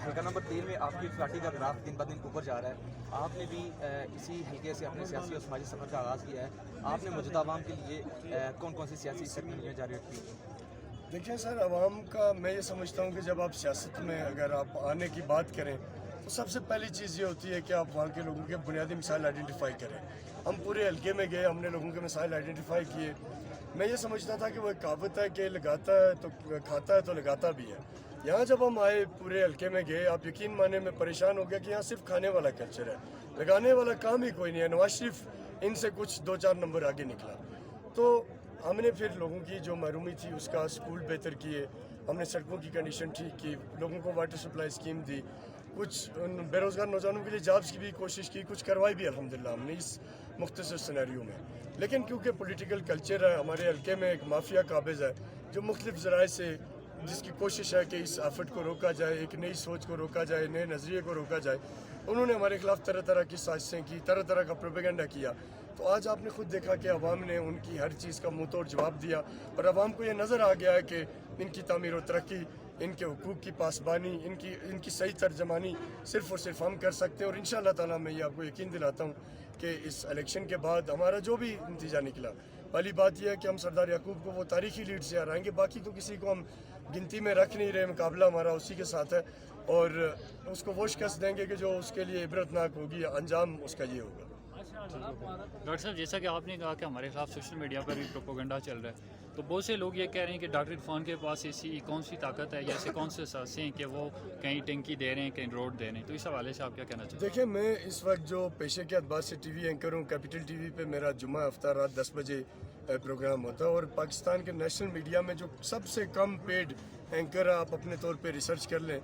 हल्का नंबर 3 में आपकी पार्टी का ग्राफ दिन ब दिन ऊपर जा रहा है। आपने भी इसी हल्के से अपने सियासी और समाजी सफर का आगाज़ किया है। आपने मौजूदा आवाम के लिए कौन कौन सी सियासी सरगर्मियाँ जारी रखी हैं? देखिए सर, आवाम का मैं ये समझता हूँ कि जब आप सियासत में अगर आप आने की बात करें तो सबसे पहली चीज़ ये होती है कि आप वहाँ के लोगों के बुनियादी मिसाइल आइडेंटिफाई करें। हम पूरे हल्के में गए, हमने लोगों के मिसाइल आइडेंटिफाई किए। मैं ये समझता था कि वो एक कहावत है कि लगाता है तो खाता है तो लगाता भी है। यहाँ जब हम आए, पूरे हल्के में गए, आप यकीन माने मैं परेशान हो गया कि यहाँ सिर्फ खाने वाला कल्चर है, लगाने वाला काम ही कोई नहीं है। नवाज शरीफ इनसे कुछ 2-4 नंबर आगे निकला। तो हमने फिर लोगों की जो महरूमी थी उसका स्कूल बेहतर किए, हमने सड़कों की कंडीशन ठीक की, लोगों को वाटर सप्लाई स्कीम दी, कुछ बेरोज़गार नौजवानों के लिए जॉब्स की भी कोशिश की, कुछ करवाई भी अल्हम्दुलिल्लाह हमने इस मुख्तसर सिनेरियो में। लेकिन क्योंकि पॉलिटिकल कल्चर है हमारे हल्के में, एक माफिया काबिज़ है जो मुख्तलिफ ज़राए से, जिसकी कोशिश है कि इस आफत को रोका जाए, एक नई सोच को रोका जाए, नए नज़रिए को रोका जाए। उन्होंने हमारे खिलाफ तरह तरह की साजिशें की, तरह तरह का प्रोपेगेंडा किया। तो आज आपने खुद देखा कि अवाम ने उनकी हर चीज़ का मुँह तोड़ जवाब दिया और अवाम को ये नज़र आ गया है कि इनकी तामीर और तरक्की, इनके हुकूक की पासबानी, इनकी सही तर्जमानी सिर्फ़ और सिर्फ हम कर सकते हैं। और इंशाअल्लाह ताला मैं ये आपको यकीन दिलाता हूँ कि इस इलेक्शन के बाद हमारा जो भी नतीजा निकला, पहली बात यह है कि हम सरदार याकूब को वो तारीखी लीड से हराएंगे। बाकी तो किसी को हम गिनती में रख नहीं रहे, मुकाबला हमारा उसी के साथ है और उसको वो शिकस्त देंगे कि जो उसके लिए इबरतनाक होगी, अंजाम उसका ये होगा। डॉक्टर साहब, जैसा कि आपने कहा कि हमारे खिलाफ सोशल मीडिया पर भी प्रोपोगंडा चल रहा है, तो बहुत से लोग ये कह रहे हैं कि डॉक्टर इरफान के पास ऐसी कौन सी ताकत है या ऐसे कौन से असासे हैं कि वो कहीं टंकी दे रहे हैं, कहीं रोड दे रहे हैं। तो इस हवाले से आप क्या कहना चाहते हैं? देखिए, मैं इस वक्त जो पेशे के अतबार से टीवी एंकर हूँ, कैपिटल टीवी पे मेरा जुम्मा हफ्ता रात 10 बजे प्रोग्राम होता है और पाकिस्तान के नेशनल मीडिया में जो सबसे कम पेड एंकर आप अपने तौर पे रिसर्च कर लें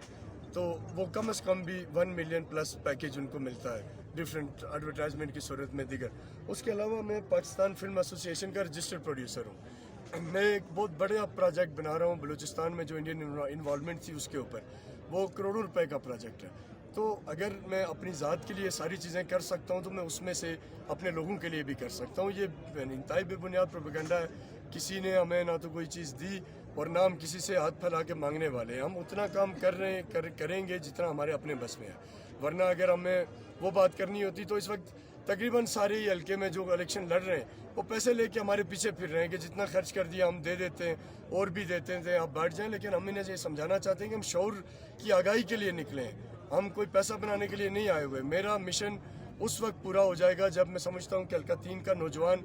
तो वो कम से कम भी 1 मिलियन प्लस पैकेज उनको मिलता है डिफरेंट एडवर्टाइजमेंट की सूरत में दिगर। उसके अलावा मैं पाकिस्तान फिल्म एसोसिएशन का रजिस्टर्ड प्रोड्यूसर हूँ। मैं एक बहुत बड़ा प्रोजेक्ट बना रहा हूँ बलूचिस्तान में, जो इंडियन इन्वॉल्वमेंट थी उसके ऊपर, वो करोड़ों रुपए का प्रोजेक्ट है। तो अगर मैं अपनी ज़ात के लिए सारी चीज़ें कर सकता हूँ तो मैं उसमें से अपने लोगों के लिए भी कर सकता हूँ। ये इंतहाई बेबुनियाद प्रोपेगेंडा है। किसी ने हमें ना तो कोई चीज़ दी और ना हम किसी से हाथ फैला के मांगने वाले हैं। हम उतना काम कर रहे हैं, करेंगे जितना हमारे अपने बस में है। वरना अगर हमें वो बात करनी होती तो इस वक्त तकरीबन सारे ही हल्के में जो इलेक्शन लड़ रहे हैं वो पैसे लेके हमारे पीछे फिर रहे हैं कि जितना खर्च कर दिया हम दे देते हैं और भी देते थे, आप बैठ जाएं। लेकिन हम इन्हें ये समझाना चाहते हैं कि हम शऊर की आगाही के लिए निकले हैं, हम कोई पैसा बनाने के लिए नहीं आए हुए। मेरा मिशन उस वक्त पूरा हो जाएगा जब मैं समझता हूँ कि हल्का 3 का नौजवान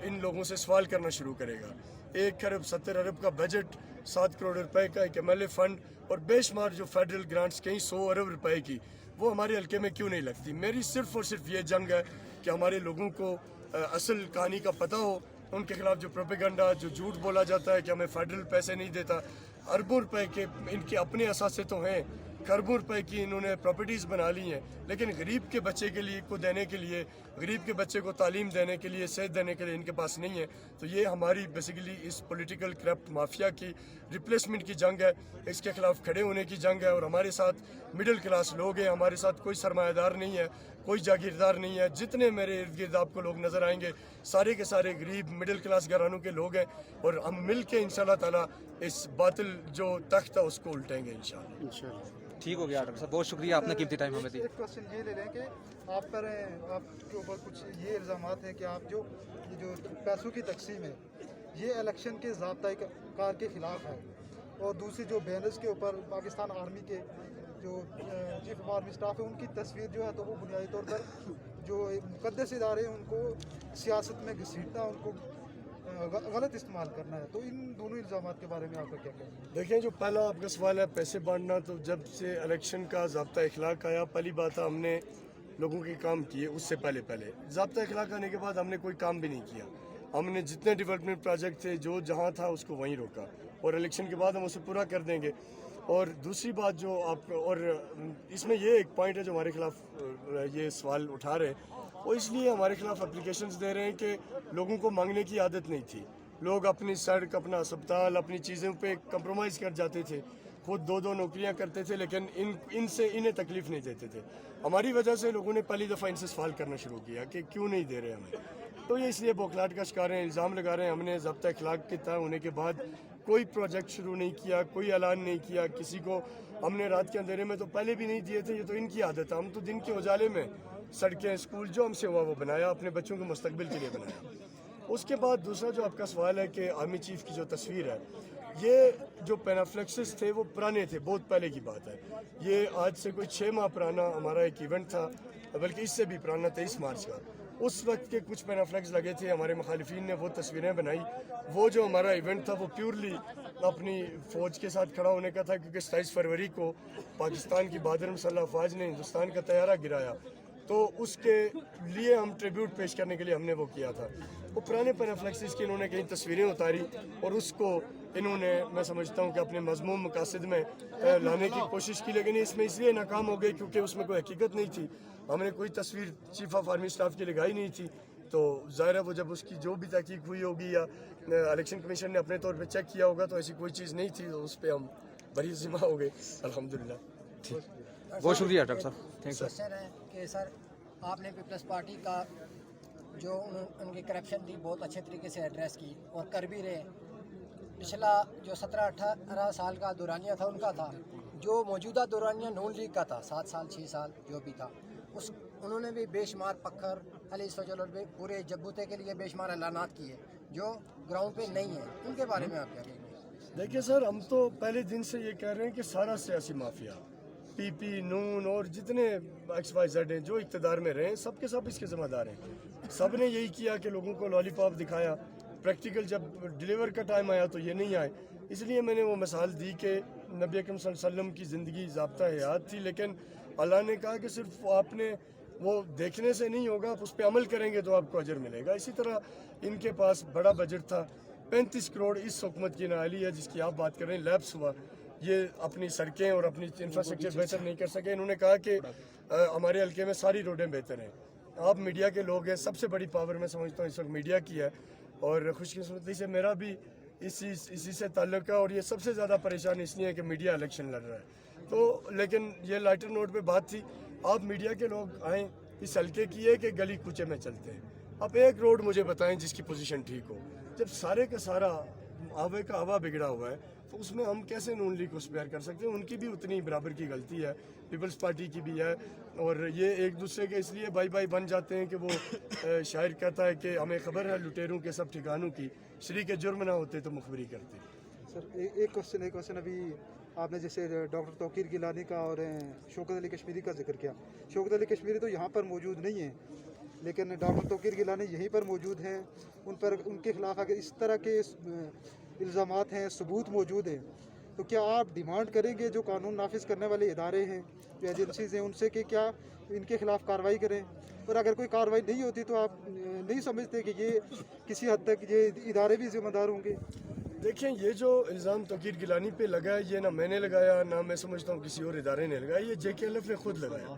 इन लोगों से सवाल करना शुरू करेगा। 1 खरब 70 अरब का बजट, 7 करोड़ रुपए का एक MLA फंड और बेशुमार जो फेडरल ग्रांट्स कहीं 100 अरब रुपए की, वो हमारे हल्के में क्यों नहीं लगती। मेरी सिर्फ और सिर्फ ये जंग है कि हमारे लोगों को असल कहानी का पता हो। उनके खिलाफ जो प्रोपेगेंडा, जो झूठ बोला जाता है कि हमें फेडरल पैसे नहीं देता, अरबों रुपए के इनके अपने असासे तो हैं, खरबों रुपए की इन्होंने प्रॉपर्टीज़ बना ली हैं, लेकिन गरीब के बच्चे के लिए को देने के लिए, गरीब के बच्चे को तालीम देने के लिए, सेहत देने के लिए इनके पास नहीं है। तो ये हमारी बेसिकली इस पॉलिटिकल करप्ट माफिया की रिप्लेसमेंट की जंग है, इसके खिलाफ खड़े होने की जंग है। और हमारे साथ मिडिल क्लास लोग हैं, हमारे साथ कोई सरमायादार नहीं है, कोई जागीरदार नहीं है। जितने मेरे इर्द गिर्द आपको लोग नज़र आएंगे सारे के सारे गरीब मिडिल क्लास घरानों के लोग हैं और हम मिल के इंशाल्लाह ताला इस बातिल जो तख्त है उसको उल्टेंगे इंशाल्लाह। ठीक हो गया डॉक्टर साहब, बहुत शुक्रिया, आपने कीमती टाइम हमें दी। एक क्वेश्चन ये ले लें कि आपके ऊपर कुछ ये इल्ज़ामात हैं कि आप जो पैसों की तकसीम है ये इलेक्शन के ज़ाब्ता कार के ख़िलाफ़ है, और दूसरी जो बैनर्स के ऊपर पाकिस्तान आर्मी के जो चीफ ऑफ आर्मी स्टाफ है उनकी तस्वीर जो है तो वो बुनियादी तौर पर जो मुक़द्दस इदारे हैं उनको सियासत में घसीटना, उनको गलत इस्तेमाल करना है। तो इन दोनों इल्ज़ामात के बारे में आपका क्या कहना है? देखें, जो पहला आपका सवाल है पैसे बांटना, तो जब से इलेक्शन का ज़ाब्ता इखलाक आया, पहली बात है हमने लोगों के काम किए। उससे पहले ज़ाब्ता इखलाक आने के बाद हमने कोई काम भी नहीं किया। हमने जितने डेवलपमेंट प्रोजेक्ट थे जो जहाँ था उसको वहीं रोका और इलेक्शन के बाद हम उसे पूरा कर देंगे। और दूसरी बात जो आप, और इसमें ये एक पॉइंट है जो हमारे खिलाफ ये सवाल उठा रहे हैं, वो इसलिए हमारे खिलाफ एप्लीकेशंस दे रहे हैं कि लोगों को मांगने की आदत नहीं थी। लोग अपनी सड़क, अपना अस्पताल, अपनी चीज़ों पे कंप्रोमाइज़ कर जाते थे। खुद 2-2 नौकरियां करते थे, लेकिन इनसे इन्हें तकलीफ नहीं देते थे। हमारी वजह से लोगों ने पहली दफ़ा इनसे सवाल करना शुरू किया कि क्यों नहीं दे रहे हमें, तो ये इसलिए बौखलाहट का शिकार हैं, इल्ज़ाम लगा रहे हैं। हमने ज़ब्ता अखलाक के तय होने के बाद कोई प्रोजेक्ट शुरू नहीं किया, कोई ऐलान नहीं किया, किसी को हमने रात के अंधेरे में तो पहले भी नहीं दिए थे, ये तो इनकी आदत है। हम तो दिन के उजाले में सड़कें, स्कूल जो हमसे हुआ वो बनाया, अपने बच्चों के मुस्तकबिल के लिए बनाया। उसके बाद दूसरा जो आपका सवाल है कि आर्मी चीफ की जो तस्वीर है, ये जो पेनाफ्लेक्सिस थे वो पुराने थे, बहुत पहले की बात है। ये आज से कोई 6 माह पुराना हमारा एक इवेंट था, बल्कि इससे भी पुराना, 23 मार्च का। उस वक्त के कुछ पेनाफ्लेक्स लगे थे, हमारे मुखालिफिन ने वो तस्वीरें बनाई। वो जो हमारा इवेंट था वो प्योरली अपनी फ़ौज के साथ खड़ा होने का था, क्योंकि 27 फरवरी को पाकिस्तान की बहादुर मुसल्लह अफवाज ने हिंदुस्तान का तैयारा गिराया, तो उसके लिए हम ट्रिब्यूट पेश करने के लिए हमने वो किया था। वो पुराने पेनाफ्लेक्सिस की इन्होंने कई तस्वीरें उतारी और उसको इन्होंने, मैं समझता हूँ कि अपने मज़मूम मकासद में लाने की कोशिश की, लेकिन इसमें इसलिए नाकाम हो गई क्योंकि उसमें कोई हकीकत नहीं थी। हमने कोई तस्वीर चीफ ऑफ आर्मी स्टाफ की लगाई नहीं थी, तो ज़ाहिर है वो जब उसकी जो भी तहकीक हुई होगी या इलेक्शन कमीशन ने अपने तौर पे चेक किया होगा, तो ऐसी कोई चीज़ नहीं थी, तो उस पर हम बरी ज़िम्मा हो गए अल्हम्दुलिल्लाह। बहुत शुक्रिया डॉक्टर साहब, थैंक यू। क्वेश्चन है कि सर आपने पीपल्स पार्टी का जो उनकी करप्शन थी बहुत अच्छे तरीके से एड्रेस की और कर भी रहे। पिछला जो 17-18 साल का दौरानिया था उनका था, जो मौजूदा दौरानिया नून लीग का था 7 साल 6 साल जो भी था, उस उन्होंने भी बेशुमार पक्खर अली सजल पूरे जब्बूते के लिए बेशुमार ऐलानात किए जो ग्राउंड पे नहीं है, उनके बारे में आप क्या कहेंगे? देखिए सर, हम तो पहले दिन से ये कह रहे हैं कि सारा सियासी माफिया, पीपी, नून और जितने XYZ हैं जो इक़्तिदार में रहे, सब के सब इसके ज़िम्मेदार हैं। सब ने यही किया कि लोगों को लॉलीपॉप दिखाया, प्रैक्टिकल जब डिलीवर का टाइम आया तो ये नहीं आए। इसलिए मैंने वो मिसाल दी कि नबी अकरम सल्लल्लाहु अलैहि वसल्लम की ज़िंदगी ज़ाब्ता हयात थी, लेकिन अल्लाह ने कहा कि सिर्फ आपने वो देखने से नहीं होगा, आप उस पर अमल करेंगे तो आपको अजर मिलेगा। इसी तरह इनके पास बड़ा बजट था, 35 करोड़ इस हुकूमत की नाअहली है जिसकी आप बात कर रहे हैं, लैप्स हुआ, ये अपनी सड़कें और अपनी इंफ्रास्ट्रक्चर बेहतर नहीं कर सके। इन्होंने कहा कि हमारे हल्के में सारी रोडें बेहतर हैं। आप मीडिया के लोग हैं, सबसे बड़ी पावर मैं समझता हूँ इस वक्त मीडिया की है, और खुशकिस्मती से मेरा भी इसी से ताल्लुक है, और ये सबसे ज़्यादा परेशान इसलिए है कि मीडिया इलेक्शन लड़ रहा है। तो लेकिन ये लाइटर नोट पे बात थी, आप मीडिया के लोग आएँ, इस हल्के की है कि गली कूचे में चलते हैं। अब एक रोड मुझे बताएं जिसकी पोजीशन ठीक हो। जब सारे का सारा आवे का हवा बिगड़ा हुआ है, तो उसमें हम कैसे नून लीग को स्पेयर कर सकते हैं? उनकी भी उतनी बराबर की गलती है, पीपल्स पार्टी की भी है, और ये एक दूसरे के इसलिए भाई भाई बन जाते हैं कि वो शायर कहता है कि हमें खबर है लुटेरों के सब ठिकानों की, शरीक जुर्म ना होते तो मुखबरी करते। सर एक क्वेश्चन अभी आपने जैसे डॉक्टर तौकीर गिलानी का और शौकत अली कश्मीरी का जिक्र किया। शौकत अली कश्मीरी तो यहाँ पर मौजूद नहीं है, लेकिन डॉक्टर तौकीर गिलानी यहीं पर मौजूद हैं। उन पर उनके खिलाफ अगर इस तरह के इल्ज़ामात हैं, सबूत मौजूद हैं, तो क्या आप डिमांड करेंगे जो कानून नाफिज करने वाले इदारे हैं, जो एजेंसीज हैं, उनसे कि क्या इनके खिलाफ कार्रवाई करें? और अगर कोई कार्रवाई नहीं होती तो आप नहीं समझते कि ये किसी हद तक ये इदारे भी जिम्मेदार होंगे? देखें, ये जो इल्ज़ाम तौकीर गिलानी पे लगा है, ये ना मैंने लगाया, ना मैं समझता हूँ किसी और इदारे ने लगाया, ये JKLF ने खुद लगाया।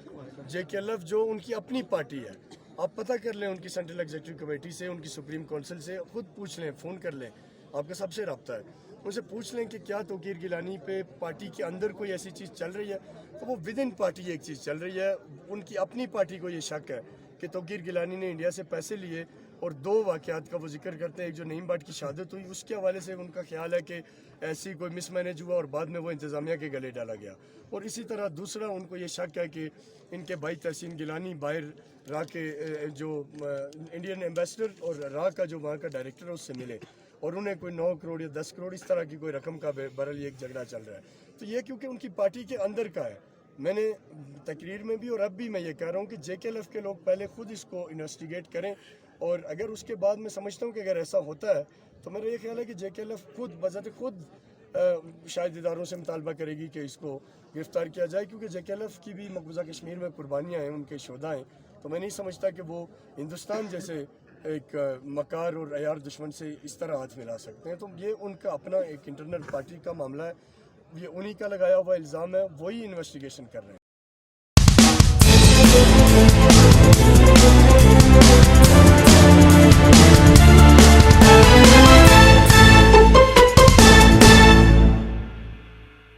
JKLF जो उनकी अपनी पार्टी है, आप पता कर लें उनकी सेंट्रल एग्जीक्यूटिव कमेटी से, उनकी सुप्रीम काउंसिल से, खुद पूछ लें, फ़ोन कर लें, आपका सबसे रब्ता है, उनसे पूछ लें कि क्या तौकीर गिलानी पे पार्टी के अंदर कोई ऐसी चीज़ चल रही है। तो वो विद इन पार्टी एक चीज़ चल रही है। उनकी अपनी पार्टी को ये शक है कि तौकीर गिलानी ने इंडिया से पैसे लिए, और 2 वाक़यात का वो जिक्र करते हैं। एक जो नईम भट्ट की शहादत हुई, उसके हवाले से उनका ख्याल है कि ऐसी कोई मिसमैनेज हुआ और बाद में वो इंतज़ामिया के गले डाला गया। और इसी तरह दूसरा उनको ये शक है कि इनके भाई तहसीन गिलानी बाहर रा के जो इंडियन एम्बेसडर और रा का जो वहाँ का डायरेक्टर है उससे मिले, और उन्हें कोई 9 करोड़ या 10 करोड़ इस तरह की कोई रकम का बहरहाल ये एक झगड़ा चल रहा है। तो ये क्योंकि उनकी पार्टी के अंदर का है। मैंने तकरीर में भी और अब भी मैं ये कह रहा हूँ कि JKLF के लोग पहले खुद इसको इन्वेस्टिगेट करें, और अगर उसके बाद मैं समझता हूँ कि अगर ऐसा होता है तो मेरा ये ख्याल है कि JKLF खुद बज़ात खुद शायद इदारों से मुतालबा करेगी कि इसको गिरफ्तार किया जाए, क्योंकि JKLF की भी मकबूजा कश्मीर में कुर्बानियाँ हैं, उनके शोधा हैं। तो मैं नहीं समझता कि वो हिंदुस्तान जैसे एक मकार और अयार दुश्मन से इस तरह हाथ मिला सकते हैं। तो ये उनका अपना एक इंटरनल पार्टी का मामला है, ये उन्हीं का लगाया हुआ इल्ज़ाम है, वही इन्वेस्टिगेशन कर रहे हैं।